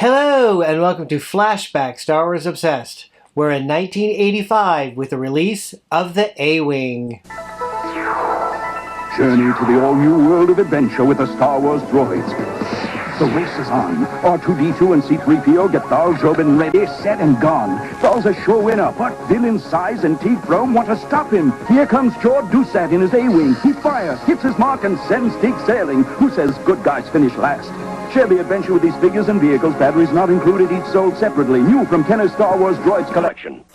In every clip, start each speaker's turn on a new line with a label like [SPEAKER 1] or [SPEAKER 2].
[SPEAKER 1] Hello and welcome to Flashback, Star Wars Obsessed. We're in 1985 with the release of the A-Wing.
[SPEAKER 2] Journey to the all-new world of adventure with the Star Wars droids. The race is on. R2-D2 and C-3PO get Thal Jobin ready, set, and gone. Thal's a sure winner, but villains Size and Teeth Rome want to stop him. Here comes George Dusat in his A-Wing. He fires, hits his mark, and sends Teague sailing. Who says good guys finish last? Share the adventure with these figures and vehicles, batteries not included, each sold separately. New from Kenner's Star Wars Droids collection.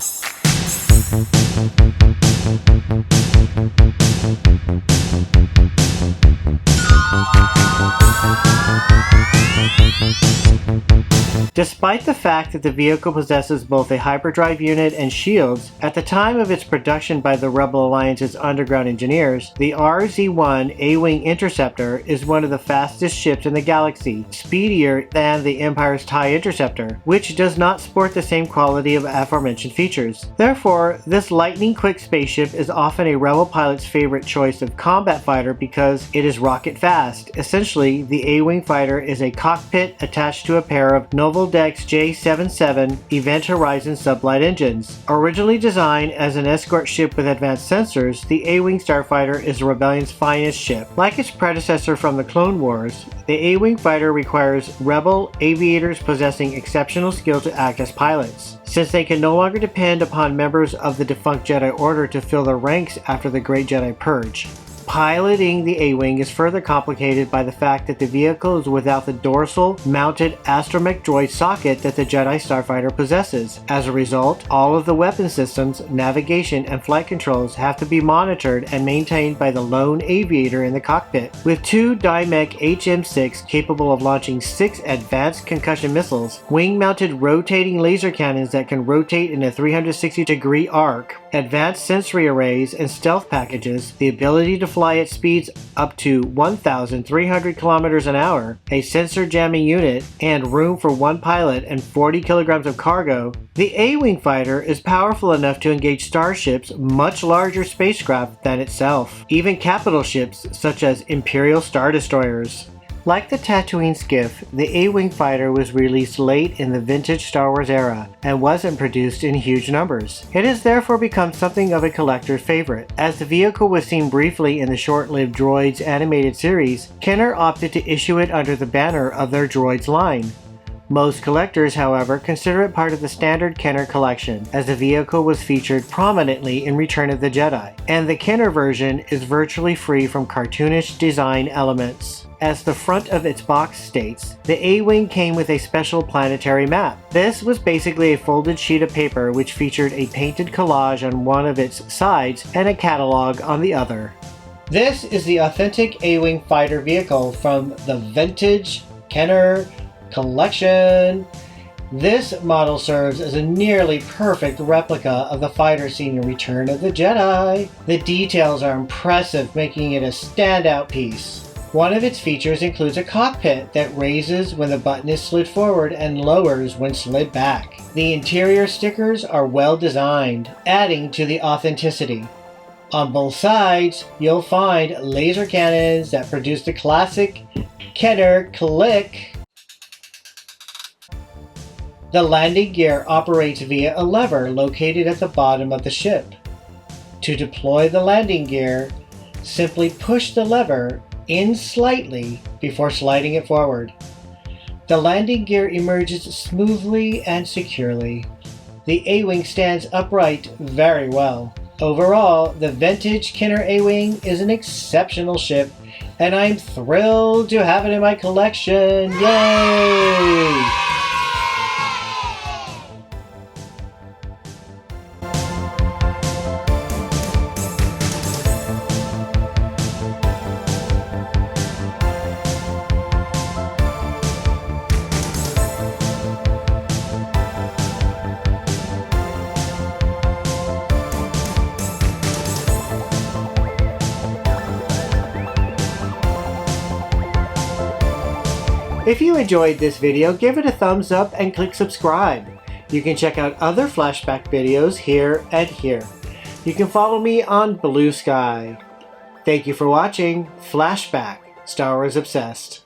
[SPEAKER 1] Despite the fact that the vehicle possesses both a hyperdrive unit and shields, at the time of its production by the Rebel Alliance's underground engineers, the RZ-1 A-Wing Interceptor is one of the fastest ships in the galaxy, speedier than the Empire's TIE Interceptor, which does not sport the same quality of aforementioned features. Therefore, this lightning-quick spaceship is often a Rebel pilot's favorite choice of combat fighter because it is rocket fast. Essentially, the A-Wing fighter is a cockpit attached to a pair of Novel Dex J77 Event Horizon sublight engines. Originally designed as an escort ship with advanced sensors, the A-Wing Starfighter is the Rebellion's finest ship. Like its predecessor from the Clone Wars, the A-Wing fighter requires Rebel aviators possessing exceptional skill to act as pilots, since they can no longer depend upon members of the defunct Jedi Order to fill their ranks after the Great Jedi Purge. Piloting the A-Wing is further complicated by the fact that the vehicle is without the dorsal mounted astromech droid socket that the Jedi Starfighter possesses. As a result, all of the weapon systems, navigation, and flight controls have to be monitored and maintained by the lone aviator in the cockpit. With two Dimech HM6 capable of launching 6 advanced concussion missiles, wing-mounted rotating laser cannons that can rotate in a 360-degree arc, advanced sensory arrays, and stealth packages, the ability to fly at speeds up to 1,300 kilometers an hour, a sensor jamming unit, and room for one pilot and 40 kilograms of cargo, the A-Wing fighter is powerful enough to engage starships much larger spacecraft than itself, even capital ships such as Imperial Star Destroyers. Like the Tatooine skiff, the A-Wing fighter was released late in the vintage Star Wars era and wasn't produced in huge numbers. It has therefore become something of a collector's favorite. As the vehicle was seen briefly in the short-lived Droids animated series, Kenner opted to issue it under the banner of their Droids line. Most collectors, however, consider it part of the standard Kenner collection, as the vehicle was featured prominently in Return of the Jedi, and the Kenner version is virtually free from cartoonish design elements. As the front of its box states, the A-Wing came with a special planetary map. This was basically a folded sheet of paper which featured a painted collage on one of its sides and a catalog on the other. This is the authentic A-Wing fighter vehicle from the vintage Kenner collection. This model serves as a nearly perfect replica of the fighter seen in Return of the Jedi. The details are impressive, making it a standout piece. One of its features includes a cockpit that raises when the button is slid forward and lowers when slid back. The interior stickers are well designed, adding to the authenticity. On both sides, you'll find laser cannons that produce the classic Kenner click. The landing gear operates via a lever located at the bottom of the ship. To deploy the landing gear, simply push the lever in slightly before sliding it forward. The landing gear emerges smoothly and securely. The A-Wing stands upright very well. Overall, the vintage Kenner A-Wing is an exceptional ship, and I'm thrilled to have it in my collection. Yay! If you enjoyed this video, give it a thumbs up and click subscribe. You can check out other flashback videos here and here. You can follow me on Blue Sky. Thank you for watching Flashback, Star Wars Obsessed.